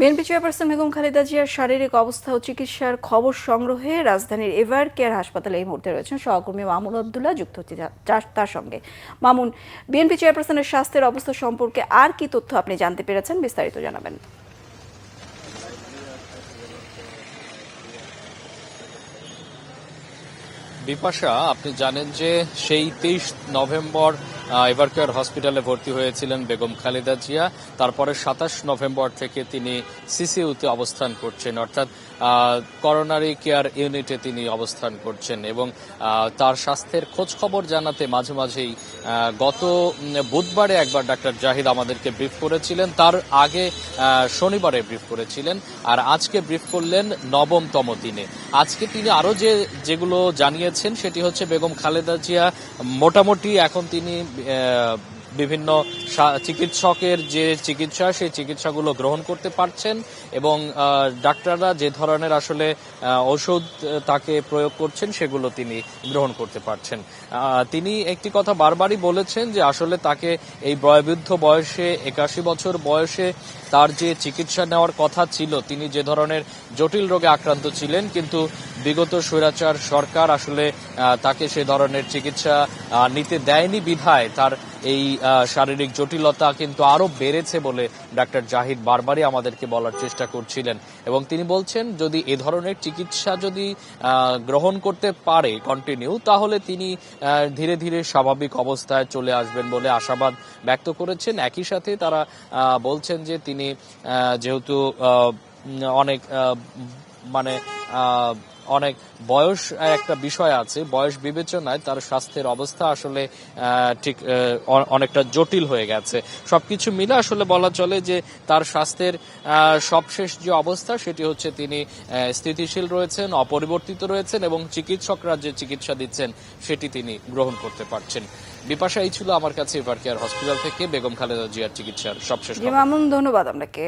BNP chairperson Begum Khaleda জিয়ার শারীরিক অবস্থা ও চিকিৎসার খবর সংগ্রহে রাজধানীর এভার কেয়ার হাসপাতালে এই মুহূর্তে রয়েছেন সহকর্মী মামুন আবদুল্লাহ, যুক্ত হচ্ছে তার সঙ্গে। মামুন, বিএনপি চেয়ারপারসনের স্বাস্থ্যের অবস্থা সম্পর্কে আর কি তথ্য আপনি জানতে পেরেছেন, বিস্তারিত জানাবেন। বিপাশা, আপনি জানেন যে সেই 23 নভেম্বর এভারকেয়ার হসপিটালে ভর্তি হয়েছিলেন বেগম খালেদা জিয়া। তারপরে 27 নভেম্বর থেকে তিনি সিসিইউতে অবস্থান করছেন, অর্থাৎ করোনারি কেয়ার ইউনিটে তিনি অবস্থান করছেন এবং তার স্বাস্থ্যের খোঁজ খবর জানাতে মাঝে মাঝেই গত বুধবারে একবার ডাক্তার জাহিদ আমাদেরকে ব্রিফ করেছিলেন, তার আগে শনিবারে ব্রিফ করেছিলেন, আর আজকে ব্রিফ করলেন নবমতম দিনে। আজকে তিনি আরো যেগুলো জানিয়েছেন সেটি হচ্ছে বেগম খালেদা জিয়া মোটামুটি এখন তিনি বিভিন্ন চিকিৎসকের যে চিকিৎসা সেই চিকিৎসাগুলো গ্রহণ করতে পারছেন এবং ডাক্তাররা যে ধরনের আসলে ঔষধ তাকে প্রয়োগ করছেন সেগুলো তিনি গ্রহণ করতে পারছেন। তিনি একটি কথা বারবারই বলেছেন যে আসলে তাকে এই বয়োবৃদ্ধ বয়সে 81 বছর বয়সে তার যে চিকিৎসা নেওয়ার কথা ছিল, তিনি যে ধরনের জটিল রোগে আক্রান্ত ছিলেন, কিন্তু বিগত স্বৈরাচার সরকার আসলে তাকে সে ধরনের চিকিৎসা নিতে দেয়নি বিধায় তার এই শারীরিক জটিলতা কিন্তু আরো বেড়েছে বলে ডাক্তার জাহিদ বারবারই আমাদেরকে বলার চেষ্টা করছিলেন এবং তিনি বলছেন যদি এ ধরনের চিকিৎসা যদি গ্রহণ করতে পারে কন্টিনিউ, তাহলে তিনি ধীরে ধীরে স্বাভাবিক অবস্থায় চলে আসবেন বলে আশাবাদ ব্যক্ত করেছেন। একই সাথে তারা বলছেন যে তিনি যেহেতু অনেক অনেক বয়স একটা বিষয় আছে, বয়স বিবেচনায় তার স্বাস্থ্যের অবস্থা আসলে ঠিক অনেকটা জটিল হয়ে গেছে। সবকিছু মিলে আসলে বলা চলে যে তার স্বাস্থ্যের সবশেষ যে অবস্থা সেটি হচ্ছে তিনি স্থিতিশীল রয়েছেন, অপরিবর্তিত রয়েছেন এবং চিকিৎসকরা যে চিকিৎসা দিচ্ছেন সেটি তিনি গ্রহণ করতে পারছেন। বিপাশা, এই ছিল আমার কাছে এভারকেয়ার হসপিটাল থেকে বেগম খালেদা জিয়ার চিকিৎসার সবশেষ। মামুন, ধন্যবাদ আপনাকে।